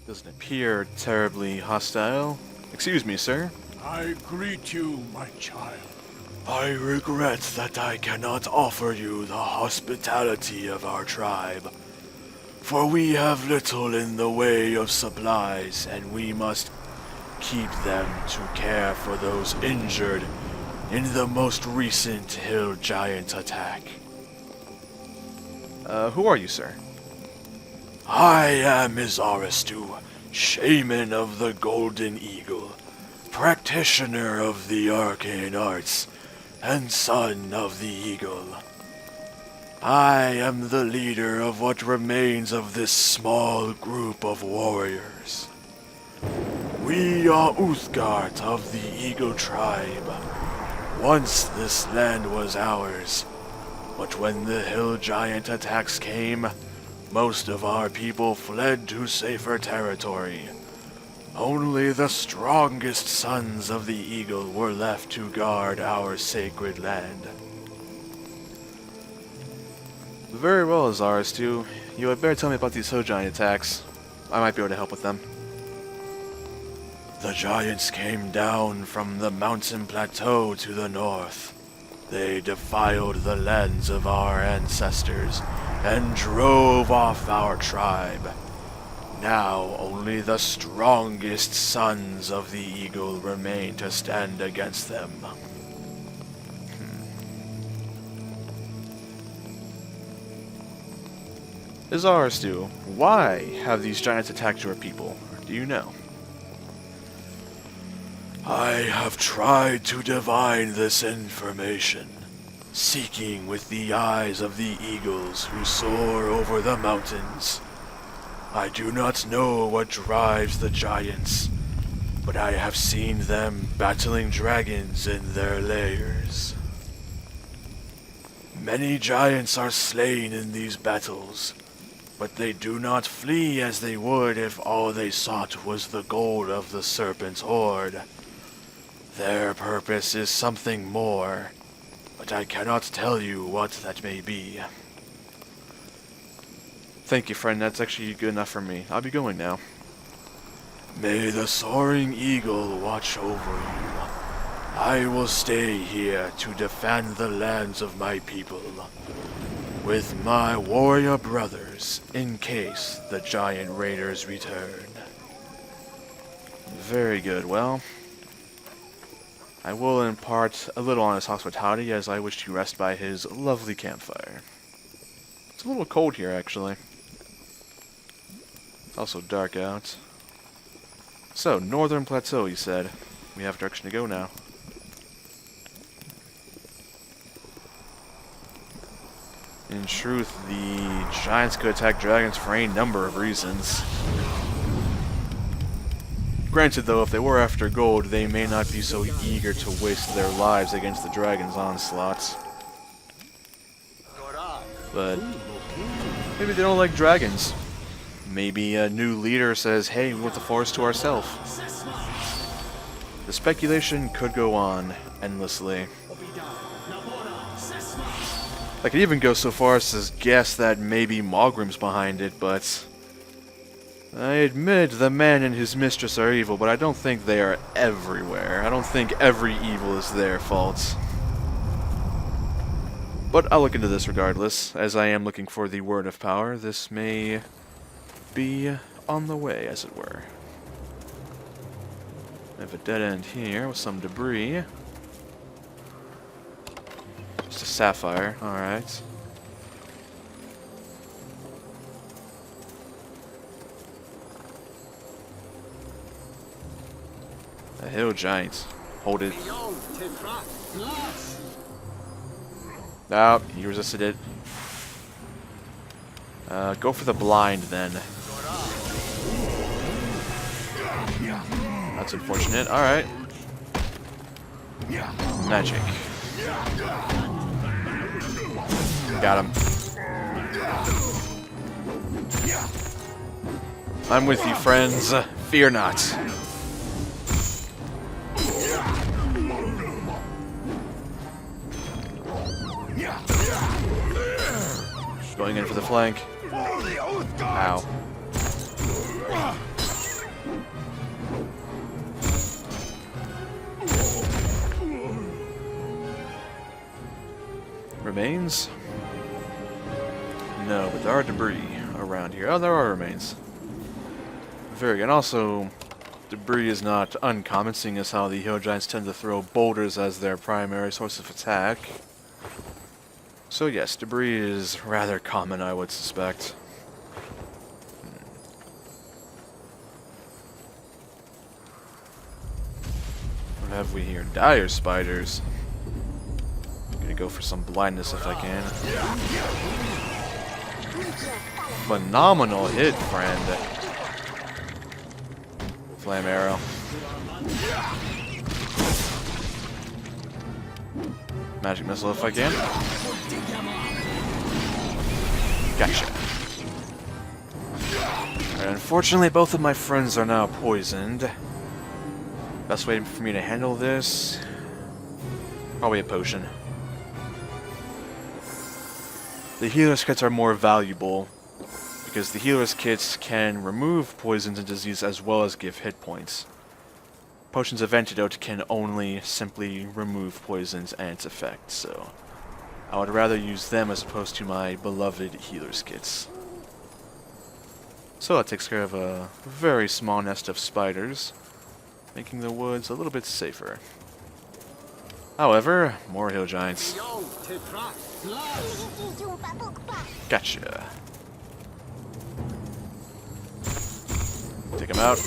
Doesn't appear terribly hostile. Excuse me, sir. I greet you, my child. I regret that I cannot offer you the hospitality of our tribe, for we have little in the way of supplies, and we must keep them to care for those injured in the most recent hill giant attack. Who are you, sir? I am Izaristu, shaman of the Golden Eagle, practitioner of the arcane arts, and son of the eagle. I am the leader of what remains of this small group of warriors. We are Uthgard of the Eagle tribe. Once this land was ours, but when the hill giant attacks came, most of our people fled to safer territory. Only the strongest sons of the eagle were left to guard our sacred land. Very well, Zarastu. You had better tell me about these hill giant attacks. I might be able to help with them. The giants came down from the mountain plateau to the north. They defiled the lands of our ancestors and drove off our tribe. Now only the strongest sons of the eagle remain to stand against them. Zarastu, why have these giants attacked your people? Do you know? I have tried to divine this information, seeking with the eyes of the eagles who soar over the mountains. I do not know what drives the giants, but I have seen them battling dragons in their lairs. Many giants are slain in these battles, but they do not flee as they would if all they sought was the gold of the serpent's hoard. Their purpose is something more, but I cannot tell you what that may be. Thank you, friend. That's actually good enough for me. I'll be going now. May the soaring eagle watch over you. I will stay here to defend the lands of my people, with my warrior brothers, in case the giant raiders return. Very good. Well, I will impart a little on his hospitality as I wish to rest by his lovely campfire. It's a little cold here, actually. It's also dark out. So, Northern Plateau, you said. We have direction to go now. In truth, the giants could attack dragons for any number of reasons. Granted, though, if they were after gold, they may not be so eager to waste their lives against the dragon's onslaughts. But maybe they don't like dragons. Maybe a new leader says, hey, we want the forest to ourselves. The speculation could go on endlessly. I could even go so far as to guess that maybe Malgrim's behind it, but I admit the man and his mistress are evil, but I don't think they are everywhere. I don't think every evil is their fault. But I'll look into this regardless, as I am looking for the word of power. This may be on the way, as it were. I have a dead end here with some debris. Just a sapphire, alright. A hill giant. Hold it. Oh, he resisted it. Go for the blind then. That's unfortunate. Alright. Magic. Got him. I'm with you, friends. Fear not. Going in for the flank. Ow. remains? No, but there are debris around here. Oh, there are remains. Very good. And also, debris is not uncommon, seeing as how the hill giants tend to throw boulders as their primary source of attack. So yes, debris is rather common, I would suspect. What have we here? Dire spiders. I'm gonna go for some blindness if I can. Phenomenal hit, friend. Flame arrow. Magic missile if I can. Gotcha. Alright, unfortunately, both of my friends are now poisoned. Best way for me to handle this? Probably a potion. The healer's kits are more valuable because the healer's kits can remove poisons and disease as well as give hit points. Potions of antidote can only simply remove poisons and its effects, so I would rather use them as opposed to my beloved healer's kits. So that takes care of a very small nest of spiders, making the woods a little bit safer. However, more hill giants. Gotcha. Take him out.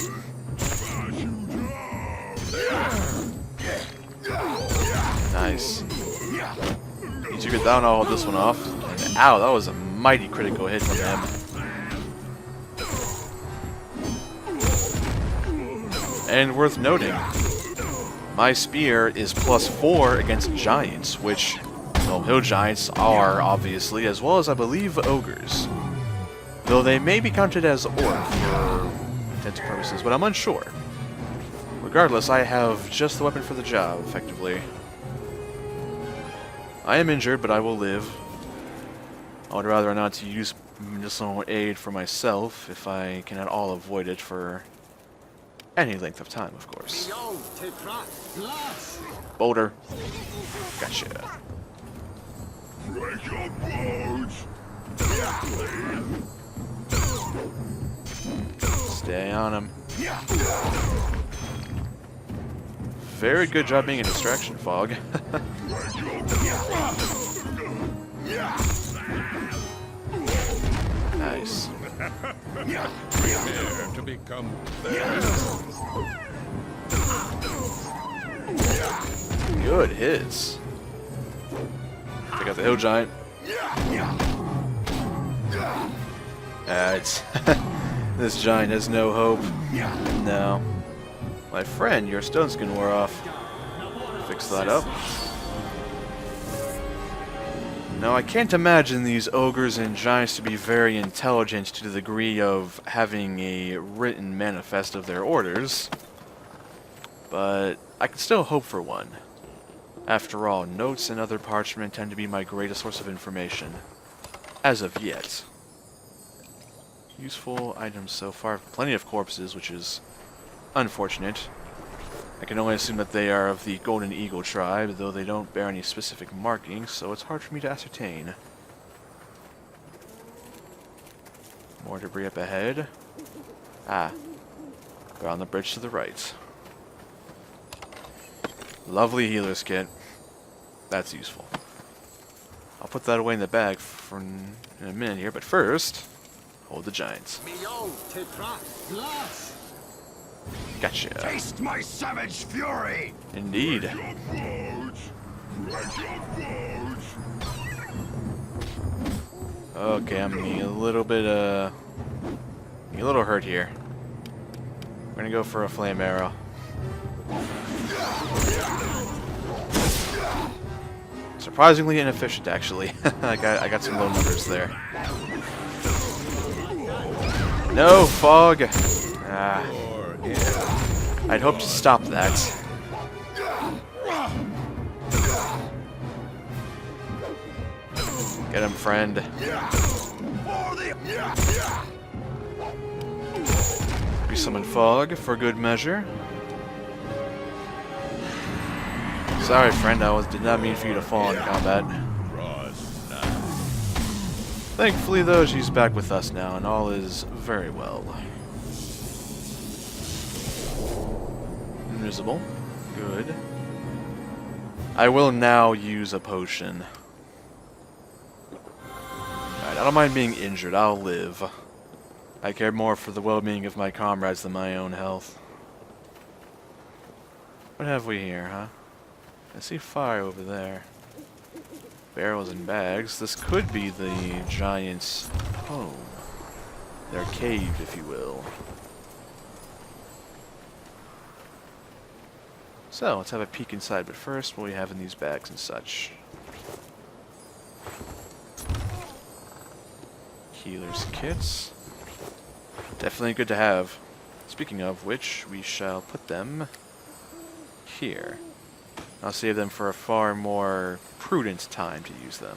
Nice. You took it down, I'll hold this one off. And ow, that was a mighty critical hit from him. And worth noting, my spear is +4 against giants, which, well, hill giants are, obviously, as well as I believe ogres. Though they may be counted as orc for intents purposes, but I'm unsure. Regardless, I have just the weapon for the job, effectively. I am injured, but I will live. I would rather not to use medicinal aid for myself, if I can at all avoid it for any length of time, of course. Boulder. Gotcha. Stay on him. Very good job being a distraction, Fog. Nice. Prepare to become Good hits. Take out the hill giant. It's this giant has no hope. No. My friend, your stone skin wore off. Fix that up. Now, I can't imagine these ogres and giants to be very intelligent to the degree of having a written manifest of their orders, but I can still hope for one. After all, notes and other parchment tend to be my greatest source of information, as of yet. Useful items so far. Plenty of corpses, which is unfortunate. I can only assume that they are of the Golden Eagle tribe, though they don't bear any specific markings, so it's hard for me to ascertain. More debris up ahead. Ah. They're on the bridge to the right. Lovely healer's kit. That's useful. I'll put that away in the bag for in a minute here, but first, hold the giants. Gotcha. Taste my savage fury! Indeed. Okay, I'm getting a little bit, a little hurt here. We're gonna go for a flame arrow. Surprisingly inefficient, actually. I got some low numbers there. No, Fog! Ah. I'd hope to stop that. Get him, friend. Resummon Fog for good measure. Sorry, friend, did not mean for you to fall in combat. Thankfully, though, she's back with us now, and all is very well. Invisible. Good. I will now use a potion. Alright, I don't mind being injured. I'll live. I care more for the well-being of my comrades than my own health. What have we here, huh? I see fire over there. Barrels and bags. This could be the giant's home. Their cave, if you will. So, let's have a peek inside, but first, what do we have in these bags and such? Healer's kits. Definitely good to have. Speaking of which, we shall put them here. I'll save them for a far more prudent time to use them.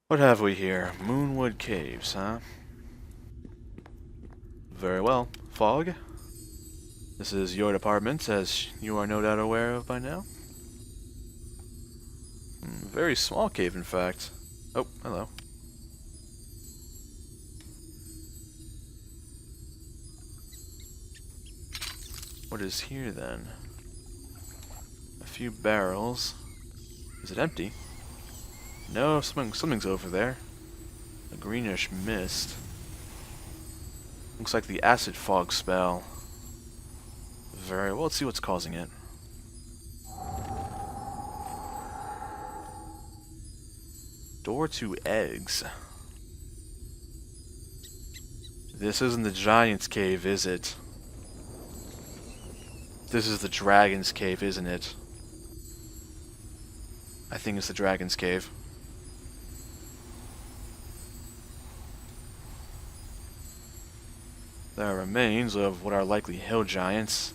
What have we here? Moonwood Caves, huh? Very well. Fog? This is your department, as you are no doubt aware of by now. Very small cave, in fact. Oh, hello. What is here, then? A few barrels. Is it empty? No, something's over there. A greenish mist. Looks like the acid fog spell. Very well, let's see what's causing it. Door to eggs. This isn't the giant's cave, is it? This is the dragon's cave, isn't it? I think it's the dragon's cave. There are remains of what are likely hill giants.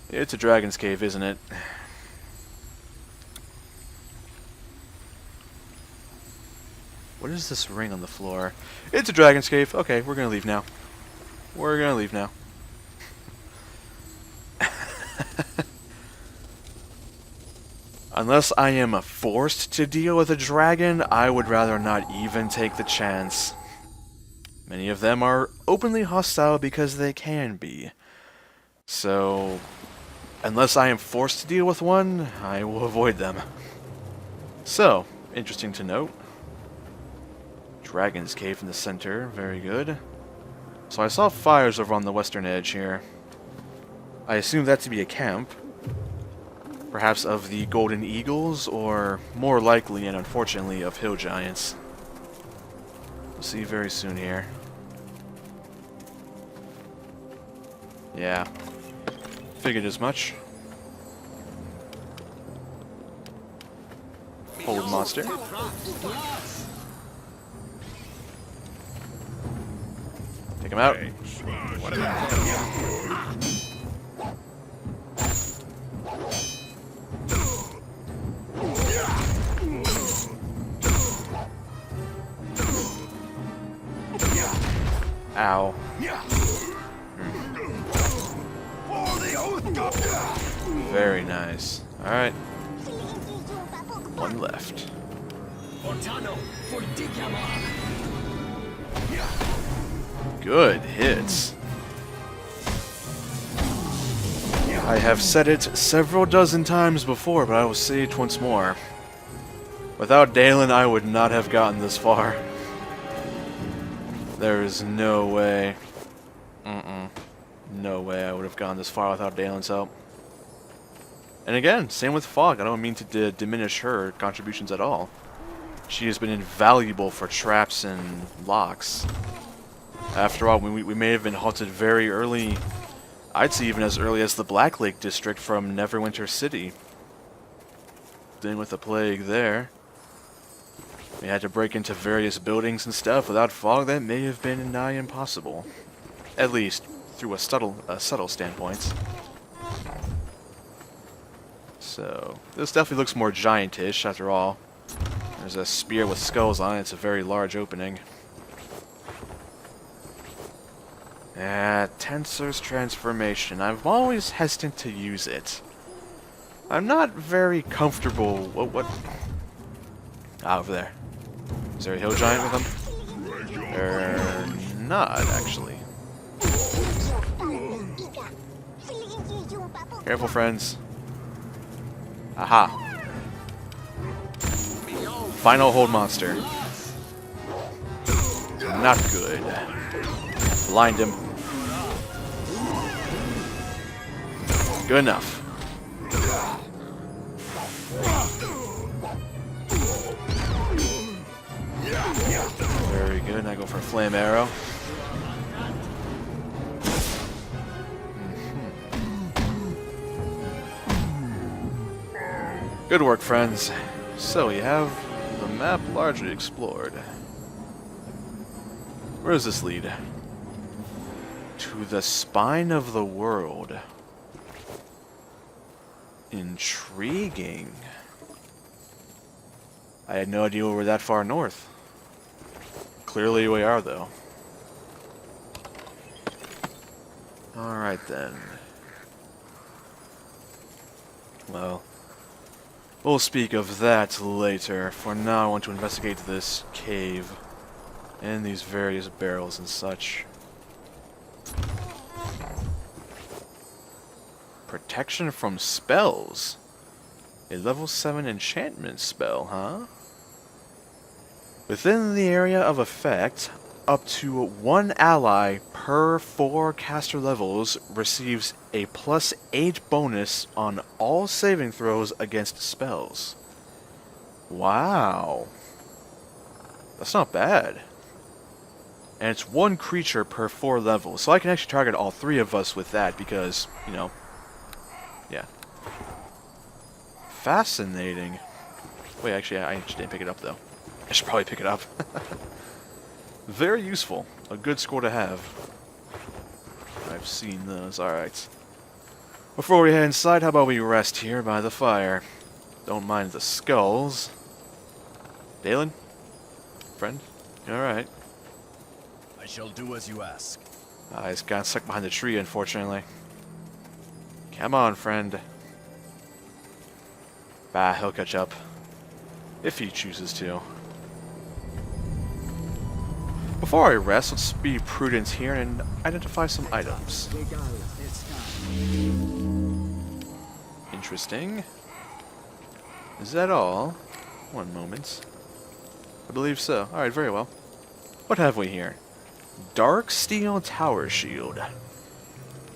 It's a dragon's cave, isn't it? What is this ring on the floor? It's a dragon's cave. Okay, we're gonna leave now. We're gonna leave now. Unless I am forced to deal with a dragon, I would rather not even take the chance. Many of them are openly hostile because they can be. So, unless I am forced to deal with one, I will avoid them. So, interesting to note. Dragon's Cave in the center, very good. So I saw fires over on the western edge here. I assume that to be a camp. Perhaps of the Golden Eagles, or more likely and unfortunately of hill giants. We'll see very soon here. Yeah. Figured as much. Hold monster. Take him out. Ow. Very nice. Alright. One left. Good hits. I have said it several dozen times before, but I will say it once more. Without Dalen, I would not have gotten this far. There is no way. No way I would have gone this far without Dalen's help. And again, same with Fog. I don't mean to diminish her contributions at all. She has been invaluable for traps and locks. After all, we may have been halted very early. I'd say even as early as the Black Lake district from Neverwinter City. Dealing with the plague there. We had to break into various buildings and stuff. Without Fog, that may have been nigh impossible. At least, through a subtle standpoint. So, this definitely looks more giantish, after all. There's a spear with skulls on it. It's a very large opening. Tensor's transformation. I'm always hesitant to use it. I'm not very comfortable. What? Ah, over there. Is there a hill giant with him? They're not, actually. Careful, friends. Aha. Final hold monster. Not good. Blind him. Good enough. Very good. Now go for a flame arrow. Good work, friends. So we have the map largely explored. Where does this lead? To the spine of the world. Intriguing. I had no idea we were that far north. Clearly we are, though. Alright then. Well, we'll speak of that later. For now, I want to investigate this cave and these various barrels and such. Protection from spells. A level 7 enchantment spell, huh? Within the area of effect, up to one ally per 4 caster levels receives a +8 bonus on all saving throws against spells. Wow. That's not bad. And it's 1 creature per 4 levels, so I can actually target all 3 of us with that because, you know, yeah. Fascinating. Wait, actually, I actually didn't pick it up, though. I should probably pick it up. Very useful. A good score to have. I've seen those. Alright. Before we head inside, how about we rest here by the fire? Don't mind the skulls. Dalen? Friend? Alright. I shall do as you ask. He's got stuck behind the tree, unfortunately. Come on, friend. Bah, he'll catch up. If he chooses to. Before I rest, let's be prudent here and identify some items. Interesting. Is that all? One moment. I believe so. Alright, very well. What have we here? Dark Steel Tower Shield.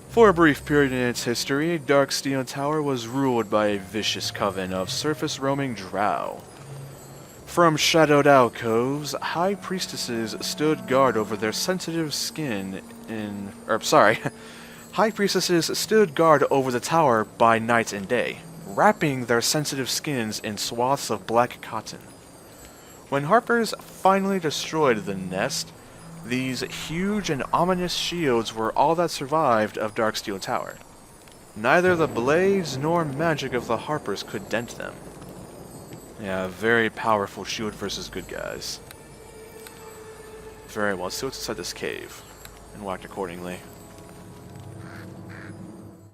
For a brief period in its history, Dark Steel Tower was ruled by a vicious coven of surface-roaming drow. From shadowed alcoves, high priestesses stood guard over their sensitive skin in... High priestesses stood guard over the tower by night and day, wrapping their sensitive skins in swaths of black cotton. When Harpers finally destroyed the nest, these huge and ominous shields were all that survived of Darksteel Tower. Neither the blades nor magic of the Harpers could dent them. Yeah, very powerful shield versus good guys. Very well, let's see what's inside this cave, and walk accordingly.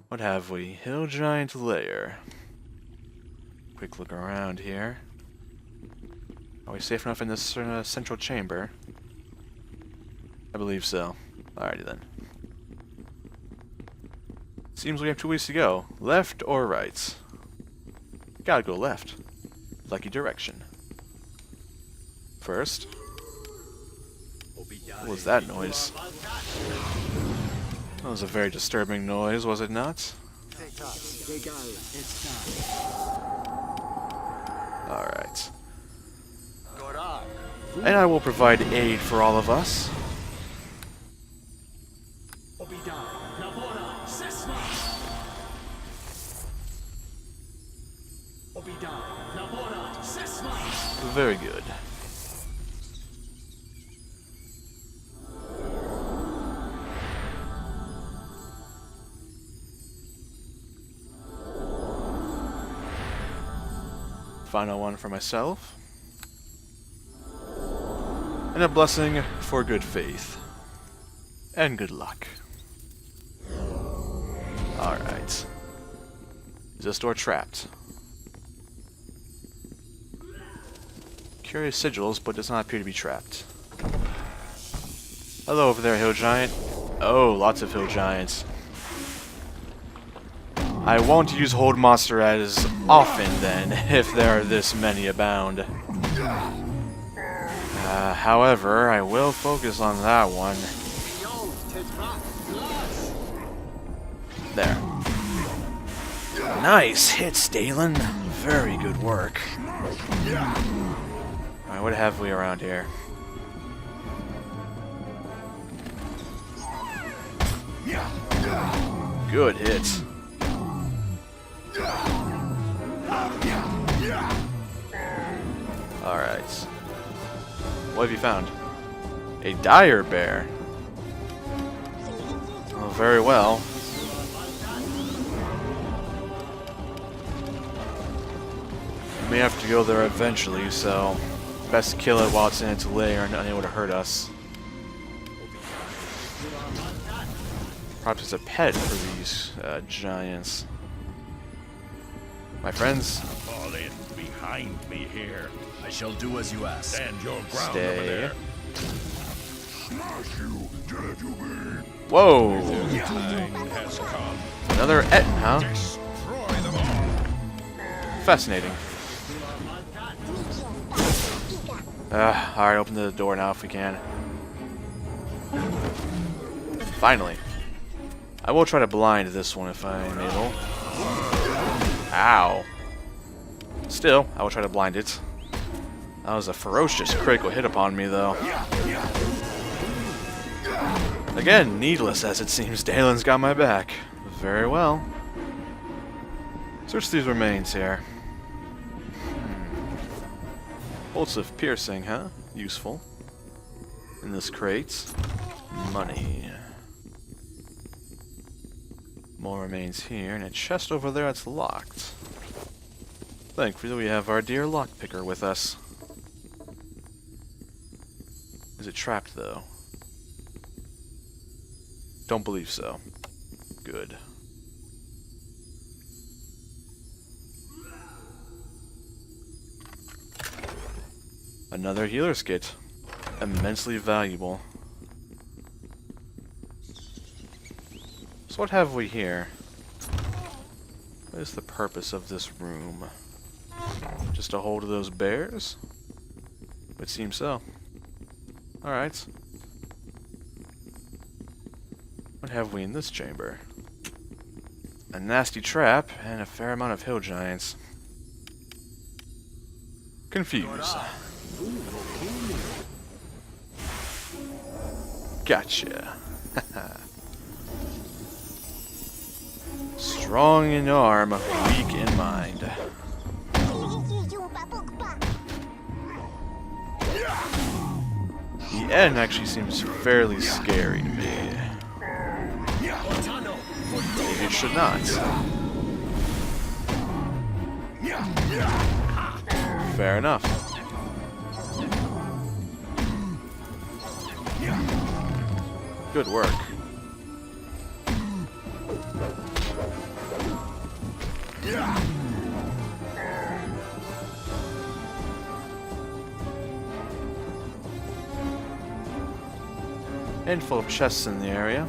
What have we? Hill Giant Lair. Quick look around here. Are we safe enough in this central chamber? I believe so. Alrighty then. Seems we have 2 ways to go. Left or right? Gotta go left. Lucky direction. First. What was that noise? That was a very disturbing noise, was it not? Alright. And I will provide aid for all of us. Very good. Final one for myself. And a blessing for good faith. And good luck. Alright. Is this door trapped? Curious sigils, but does not appear to be trapped. Hello over there, hill giant. Oh, lots of hill giants. I won't use hold monster as often then, if there are this many abound. However, I will focus on that one. There. Nice hits, Dalen. Very good work. Alright, what have we around here? Good hit. Alright. What have you found? A dire bear. Oh, very well. We may have to go there eventually, so best kill it while it's in its lair and unable to hurt us. Perhaps it's a pet for these giants. My friends, Fall in behind me here. I shall do as you ask. Stand your ground over stay. there. Smash you, dead you be. Whoa! The time has come. Another Etten, huh? Destroy them all. Fascinating. Alright, open the door now if we can. Finally. I will try to blind this one if I am able. Ow. Still, I will try to blind it. That was a ferocious critical hit upon me, though. Again, needless as it seems, Dalen's got my back. Very well. Search these remains here. Bolts of piercing, huh? Useful. In this crate. Money. More remains here, and a chest over there that's locked. Thankfully, we have our dear lockpicker with us. Is it trapped, though? Don't believe so. Good. Another healer's kit. Immensely valuable. So what have we here? What is the purpose of this room? Just to hold those bears? It seems so. Alright. What have we in this chamber? A nasty trap and a fair amount of hill giants. Confused. Gotcha. Strong in arm, weak in mind. The end actually seems fairly scary to me. Maybe it should not. Fair enough. Good work. Handful of chests in the area.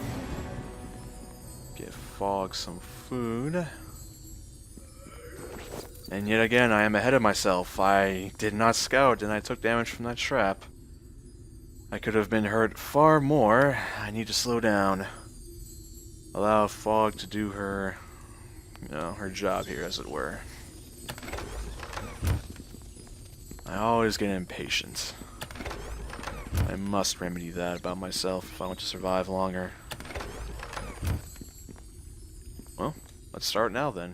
Give Fog some food. And yet again, I am ahead of myself. I did not scout and I took damage from that trap. I could have been hurt far more. I need to slow down. Allow Fog to do her, her job here, as it were. I always get impatient. I must remedy that about myself if I want to survive longer. Well, let's start now then.